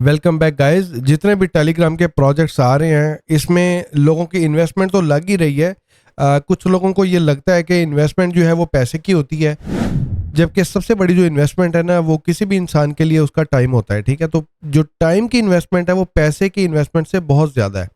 Welcome back guys. जितने भी Telegram के प्रोजेक्ट्स आ रहे हैं इसमें लोगों की इन्वेस्टमेंट तो लग ही रही है। कुछ लोगों को ये लगता है कि इन्वेस्टमेंट जो है वो पैसे की होती है, जबकि सबसे बड़ी जो इन्वेस्टमेंट है ना वो किसी भी इंसान के लिए उसका टाइम होता है। ठीक है, तो जो टाइम की इन्वेस्टमेंट है वो पैसे की इन्वेस्टमेंट से बहुत ज़्यादा है।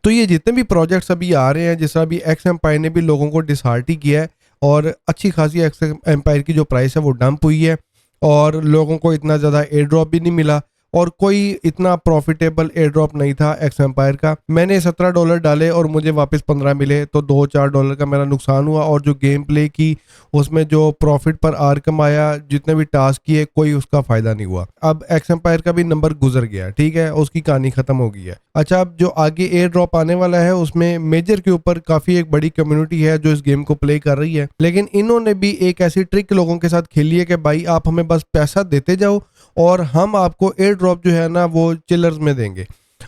तो ये जितने भी प्रोजेक्ट्स अभी आ रहे हैं, जिस अभी एक्स एम्पायर ने भी लोगों को डिसहार्ट ही किया है और अच्छी खासी एक्स एम्पायर की जो प्राइस है वो डंप हुई है और लोगों को इतना ज़्यादा एयर ड्रॉप भी नहीं मिला और कोई इतना प्रॉफिटेबल एयर ड्रॉप नहीं था एक्स एम्पायर का। मैंने $17 डाले और मुझे वापस 15 मिले, तो $2-4 का मेरा नुकसान हुआ। और जो गेम प्ले की उसमें जो प्रॉफिट पर आर कमाया, जितने भी टास्क किए, कोई उसका फायदा नहीं हुआ। अब एक्स एम्पायर का भी नंबर गुजर गया, ठीक है, उसकी कहानी खत्म हो गई है। अच्छा, अब जो आगे एयर ड्रॉप आने वाला है उसमें मेजर के ऊपर काफी एक बड़ी कम्युनिटी है जो इस गेम को प्ले कर रही है, लेकिन इन्होंने भी एक ऐसी ट्रिक लोगों के साथ खेली है कि भाई आप हमें बस पैसा देते जाओ और हम आपको एयर ड्रॉप जो है ना वो चिलर्स में देंगे।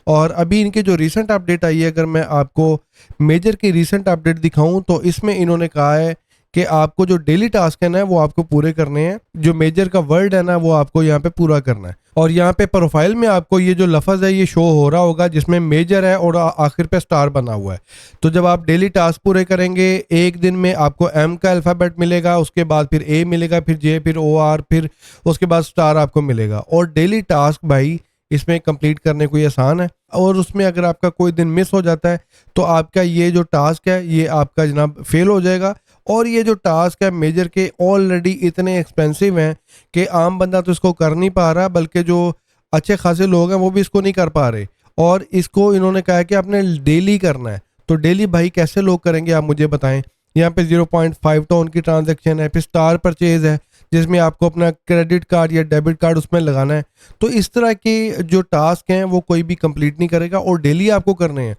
और अभी इनके जो रीसेंट अपडेट आई है, अगर मैं आपको मेजर की रीसेंट अपडेट दिखाऊं तो इसमें इन्होंने कहा है कि आपको जो डेली टास्क है ना वो आपको पूरे करने हैं, जो मेजर का वर्ड है ना वो आपको यहाँ पे पूरा करना है। और यहाँ पे प्रोफाइल में आपको ये जो लफ्ज़ है ये शो हो रहा होगा जिसमें मेजर है और आखिर पे स्टार बना हुआ है। तो जब आप डेली टास्क पूरे करेंगे एक दिन में आपको एम का अल्फ़ाबेट मिलेगा, उसके बाद फिर ए मिलेगा, फिर जे, फिर ओ आर, फिर उसके बाद स्टार आपको मिलेगा। और डेली टास्क भाई इसमें कंप्लीट करने को ये आसान है। और उसमें अगर आपका कोई दिन मिस हो जाता है तो आपका ये जो टास्क है ये आपका जनाब फेल हो जाएगा। और ये जो टास्क है मेजर के ऑलरेडी इतने एक्सपेंसिव हैं कि आम बंदा तो इसको कर नहीं पा रहा, बल्कि जो अच्छे खासे लोग हैं वो भी इसको नहीं कर पा रहे। और इसको इन्होंने कहा है कि आपने डेली करना है। तो डेली भाई कैसे लोग करेंगे आप मुझे बताएं। यहाँ पे 0.5 टोन की ट्रांजेक्शन है, फिर स्टार परचेज है जिसमें आपको अपना क्रेडिट कार्ड या डेबिट कार्ड उसमें लगाना है। तो इस तरह के जो टास्क हैं वो कोई भी कंप्लीट नहीं करेगा और डेली आपको करने हैं।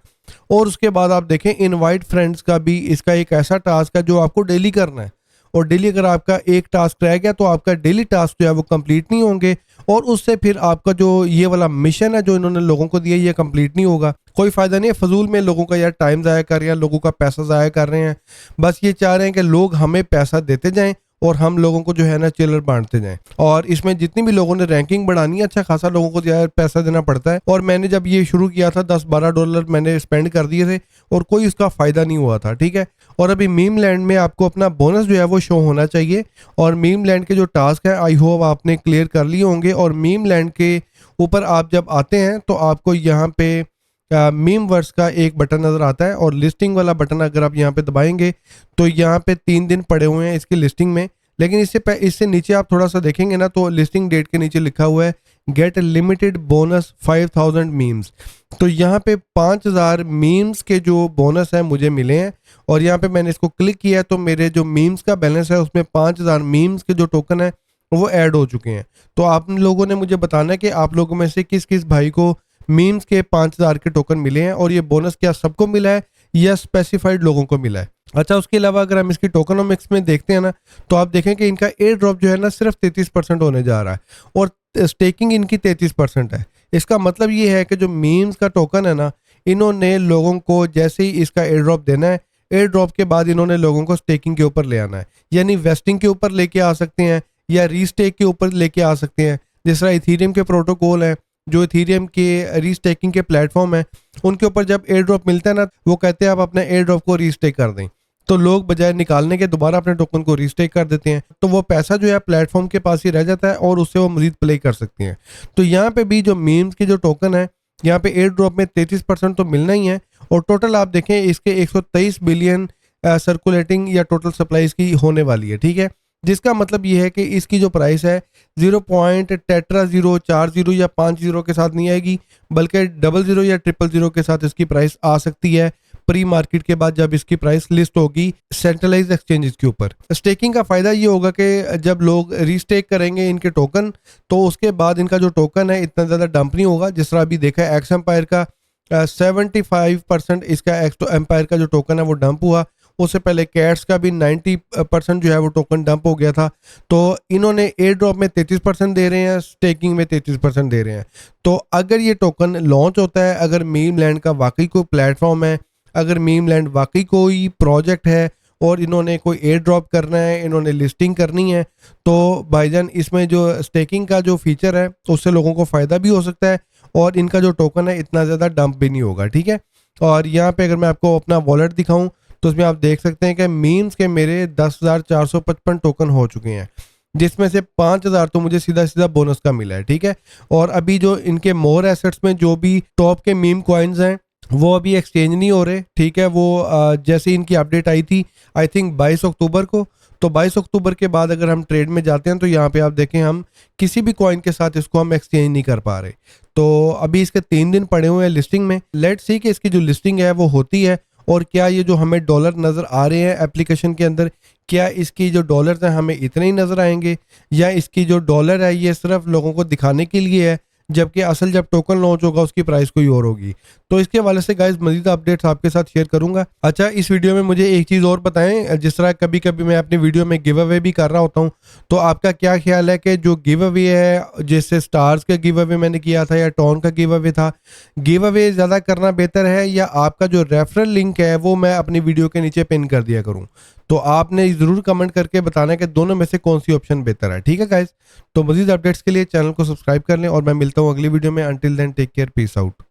और उसके बाद आप देखें इनवाइट फ्रेंड्स का भी इसका एक ऐसा टास्क है जो आपको डेली करना है। और डेली अगर आपका एक टास्क रह गया तो आपका डेली टास्क जो है वो कंप्लीट नहीं होंगे और उससे फिर आपका जो ये वाला मिशन है जो इन्होंने लोगों को दिया ये कंप्लीट नहीं होगा। कोई फायदा नहीं है, फजूल में लोगों का यार टाइम ज़ाया कर रहे हैं, लोगों का पैसा ज़ाया कर रहे हैं। बस ये चाह रहे हैं कि लोग हमें पैसा देते जाएं और हम लोगों को जो है ना चिल्लर बांटते जाएं। और इसमें जितनी भी लोगों ने रैंकिंग बढ़ानी है, अच्छा खासा लोगों को यार पैसा देना पड़ता है। और मैंने जब ये शुरू किया था $10-12 मैंने स्पेंड कर दिए थे और कोई उसका फ़ायदा नहीं हुआ था, ठीक है। और अभी मीम लैंड में आपको अपना बोनस जो है वो शो होना चाहिए। और मीम लैंड के जो टास्क है आई होप आपने क्लियर कर लिए होंगे। और मीम लैंड के ऊपर आप जब आते हैं तो आपको यहाँ पे मीम वर्स का एक बटन नज़र आता है और लिस्टिंग वाला बटन अगर आप यहाँ पे दबाएंगे तो यहाँ पे 3 दिन पड़े हुए हैं इसकी लिस्टिंग में। लेकिन इससे नीचे आप थोड़ा सा देखेंगे ना तो लिस्टिंग डेट के नीचे लिखा हुआ है गेट लिमिटेड बोनस 5000 मीम्स। तो यहाँ पे 5000 मीम्स के जो बोनस है मुझे मिले हैं। और यहाँ पे मैंने इसको क्लिक किया तो मेरे जो मीम्स का बैलेंस है उसमें 5000 मीम्स के जो टोकन है वो ऐड हो चुके हैं। तो आप लोगों ने मुझे बताना है कि आप लोगों में से किस किस भाई को मीम्स के 5000 के टोकन मिले हैं और ये बोनस क्या सबको मिला है या स्पेसिफाइड लोगों को मिला है। अच्छा, उसके अलावा अगर हम इसकी टोकनोमिक्स में देखते हैं ना तो आप देखें कि इनका एयर ड्रॉप जो है ना सिर्फ 33% होने जा रहा है और स्टेकिंग इनकी 33% है। इसका मतलब ये है कि जो मीम्स का टोकन है ना, इन्होंने लोगों को जैसे ही इसका एयर ड्रॉप देना है, एयर ड्रॉप के बाद इन्होंने लोगों को स्टेकिंग के ऊपर ले आना है। यानी वेस्टिंग के ऊपर लेके आ सकते हैं या रीस्टेक के ऊपर लेके आ सकते हैं। जिस तरह इथीरियम के प्रोटोकॉल है, जो इथीरियम के रीस्टेकिंग के प्लेटफॉर्म है, उनके ऊपर जब एयर ड्रॉप मिलता है ना वो कहते हैं आप अपने एयर ड्रॉप को रीस्टेक कर दें। तो लोग बजाय निकालने के दोबारा अपने टोकन को रीस्टेक कर देते हैं, तो वो पैसा जो है प्लेटफॉर्म के पास ही रह जाता है और उससे वो मजीद प्ले कर सकते हैं। तो यहाँ पे भी जो मीम्स के जो टोकन है यहाँ पे एयर ड्रॉप में 33% तो मिलना ही है। और टोटल आप देखें इसके 123 बिलियन सर्कुलेटिंग या टोटल सप्लाई की होने वाली है, ठीक है। जिसका मतलब ये है कि इसकी जो प्राइस है 0.0040 या 50 के साथ नहीं आएगी, बल्कि 00 या 000 के साथ इसकी प्राइस आ सकती है प्री मार्केट के बाद जब इसकी प्राइस लिस्ट होगी सेंट्रलाइज्ड एक्सचेंजेस के ऊपर। स्टेकिंग का फायदा ये होगा कि जब लोग रीस्टेक करेंगे इनके टोकन तो उसके बाद इनका जो टोकन है इतना ज़्यादा डंप नहीं होगा। जिस तरह अभी देखा है एक्स एम्पायर का 75% इसका एक्स एम्पायर का जो टोकन है वो डंप हुआ। उससे पहले कैट्स का भी 90% जो है वो टोकन डंप हो गया था। तो इन्होंने एयर ड्रॉप में 33% दे रहे हैं, स्टेकिंग में 33% दे रहे हैं। तो अगर ये टोकन लॉन्च होता है, अगर मीम लैंड का वाकई कोई प्लेटफॉर्म है, अगर मीम लैंड वाकई कोई प्रोजेक्ट है और इन्होंने कोई एयर ड्रॉप करना है, इन्होंने लिस्टिंग करनी है, तो भाईजान इसमें जो स्टेकिंग का जो फीचर है उससे लोगों को फ़ायदा भी हो सकता है और इनका जो टोकन है इतना ज़्यादा डंप भी नहीं होगा, ठीक है। और यहाँ पे अगर मैं आपको अपना वॉलेट दिखाऊं तो उसमें आप देख सकते हैं कि मीम्स के मेरे 10,455 टोकन हो चुके हैं, जिसमें से 5,000 तो मुझे सीधा सीधा बोनस का मिला है, ठीक है। और अभी जो इनके मोर एसेट्स में जो भी टॉप के मीम कॉइन्स हैं वो अभी एक्सचेंज नहीं हो रहे, ठीक है। वो जैसे इनकी अपडेट आई थी आई थिंक 22 अक्टूबर को, तो 22 अक्टूबर के बाद अगर हम ट्रेड में जाते हैं तो यहाँ पे आप देखें हम किसी भी कॉइन के साथ इसको हम एक्सचेंज नहीं कर पा रहे। तो अभी इसके 3 दिन पड़े हुए हैं लिस्टिंग में। लेट्स सी कि इसकी जो लिस्टिंग है वो होती है, और क्या ये जो हमें डॉलर नज़र आ रहे हैं एप्लीकेशन के अंदर, क्या इसकी जो डॉलर्स हैं हमें इतने ही नज़र आएंगे, या इसकी जो डॉलर है ये सिर्फ लोगों को दिखाने के लिए है, जबकि असल जब टोकन लॉन्च होगा उसकी प्राइस कोई और होगी। तो इसके हवाले से गाइस मजीद अपडेट्स आपके साथ शेयर करूंगा। अच्छा, इस वीडियो में मुझे एक चीज़ और बताएं, जिस तरह कभी कभी मैं अपनी वीडियो में गिव अवे भी कर रहा होता हूं, तो आपका क्या ख्याल है कि जो गिव अवे है, जैसे स्टार्स का गिव अवे मैंने किया था या टॉन का गिव अवे था, गिव अवे ज़्यादा करना बेहतर है या आपका जो रेफरल लिंक है वो मैं अपनी वीडियो के नीचे पिन कर दिया करूँ? तो आपने ज़रूर कमेंट करके बताना कि दोनों में से कौन सी ऑप्शन बेहतर है, ठीक है गाइस। तो मजीद अपडेट्स के लिए चैनल को सब्सक्राइब कर लें और मैं मिलता हूँ अगली वीडियो में। Until then take care, peace out.